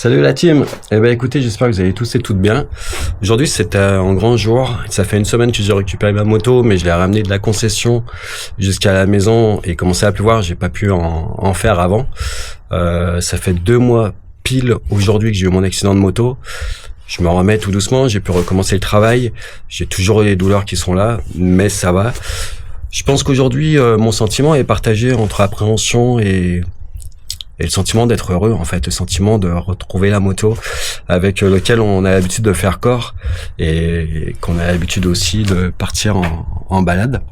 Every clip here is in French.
Salut la team. Eh ben écoutez, j'espère que vous allez tous et toutes bien. Aujourd'hui c'est un grand jour. Ça fait une semaine que j'ai récupéré ma moto, mais je l'ai ramenée de la concession jusqu'à la maison et commençait à pleuvoir. J'ai pas pu en faire avant. Ça fait 2 mois pile aujourd'hui que j'ai eu mon accident de moto. Je me remets tout doucement. J'ai pu recommencer le travail. J'ai toujours les douleurs qui sont là, mais ça va. Je pense qu'aujourd'hui mon sentiment est partagé entre appréhension et le sentiment d'être heureux, en fait, le sentiment de retrouver la moto avec lequel on a l'habitude de faire corps et qu'on a l'habitude aussi de partir en balade.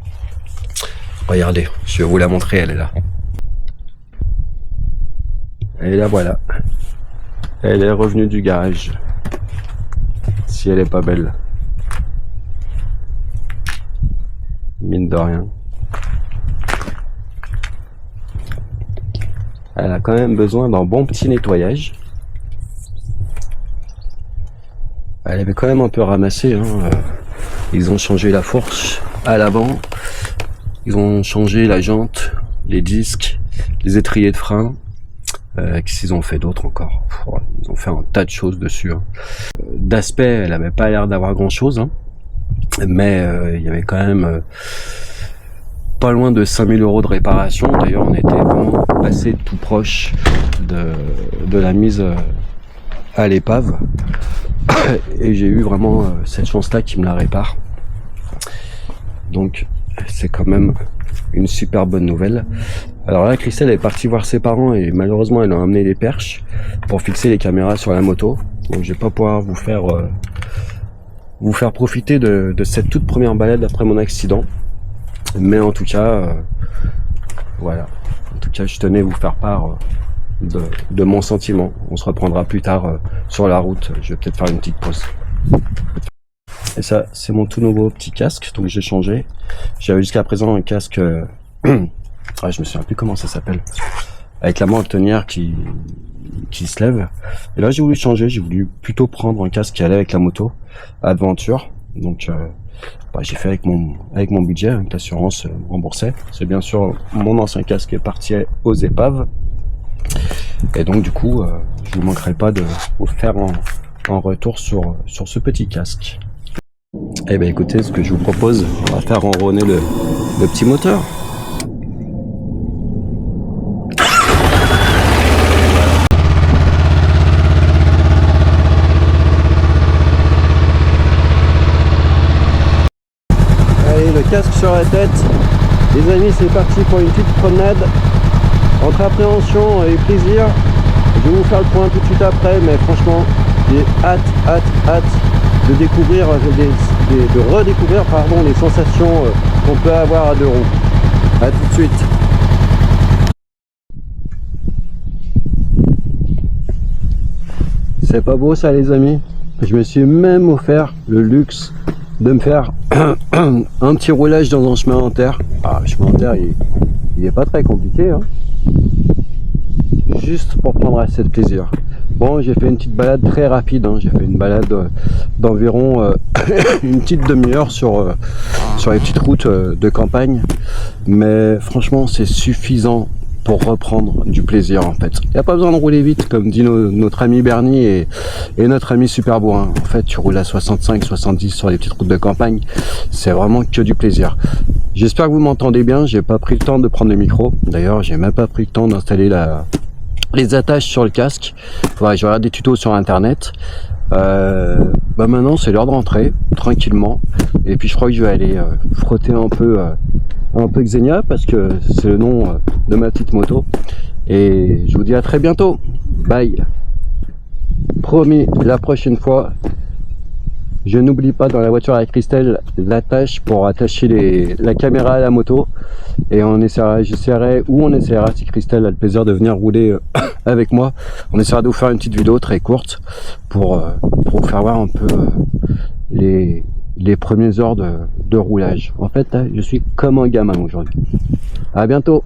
Regardez, je vais vous la montrer, elle est là. Et la voilà. Elle est revenue du garage. Si elle est pas belle. Mine de rien. Elle a quand même besoin d'un bon petit nettoyage. Elle avait quand même un peu ramassé, hein. Ils ont changé la fourche à l'avant. Ils ont changé la jante, les disques, les étriers de frein. Qu'est-ce qu'ils ont fait d'autre encore? Ils ont fait un tas de choses dessus, hein. D'aspect, elle avait pas l'air d'avoir grand chose, hein. Mais il y avait quand même pas loin de 5000 € de réparation. D'ailleurs, on était vraiment passé tout proche de la mise à l'épave. Et j'ai eu vraiment cette chance-là qui me la répare. Donc, c'est quand même une super bonne nouvelle. Alors là, Christelle est partie voir ses parents et malheureusement, elle a amené les perches pour fixer les caméras sur la moto. Donc, je vais pas pouvoir vous faire profiter de cette toute première balade après mon accident. Mais en tout cas, voilà. En tout cas, je tenais à vous faire part de mon sentiment. On se reprendra plus tard sur la route. Je vais peut-être faire une petite pause. Et ça, c'est mon tout nouveau petit casque. Donc j'ai changé. J'avais jusqu'à présent un casque. Ah, je me souviens plus comment ça s'appelle. Avec la mantonnière qui se lève. Et là, j'ai voulu changer. J'ai voulu plutôt prendre un casque qui allait avec la moto Adventure. Donc j'ai fait avec mon budget, avec l'assurance remboursée. C'est bien sûr mon ancien casque qui est parti aux épaves. Et donc du coup, je ne manquerai pas de vous faire un retour sur ce petit casque. Et ben écoutez, ce que je vous propose, on va faire enronner le petit moteur. Casque sur la tête. Les amis, c'est parti pour une petite promenade entre appréhension et plaisir. Je vais vous faire le point tout de suite après, mais franchement j'ai hâte de découvrir de redécouvrir les sensations qu'on peut avoir à 2 roues. À tout de suite. C'est pas beau ça les amis? Je me suis même offert le luxe de me faire un petit roulage dans un chemin en terre. Ah, le chemin en terre, il est pas très compliqué, hein. Juste pour prendre assez de plaisir. Bon, j'ai fait une petite balade très rapide, hein. J'ai fait une balade d'environ une petite demi-heure sur les petites routes de campagne. Mais franchement, c'est suffisant pour reprendre du plaisir en fait. Il n'y a pas besoin de rouler vite comme dit notre ami Bernie et notre ami Super Bourrin. En fait, tu roules à 65, 70 sur les petites routes de campagne. C'est vraiment que du plaisir. J'espère que vous m'entendez bien. J'ai pas pris le temps de prendre le micro. D'ailleurs, j'ai même pas pris le temps d'installer les attaches sur le casque. Faudrait que je regarde des tutos sur internet. Maintenant c'est l'heure de rentrer tranquillement. Et puis je crois que je vais aller frotter un peu Xenia parce que c'est le nom de ma petite moto. Et je vous dis à très bientôt. Bye. Promis, la prochaine fois, je n'oublie pas dans la voiture avec Christelle l'attache pour attacher la caméra à la moto. Et on essaiera si Christelle a le plaisir de venir rouler avec moi. On essaiera de vous faire une petite vidéo très courte pour vous faire voir un peu les premières heures de roulage. En fait, je suis comme un gamin aujourd'hui. À bientôt.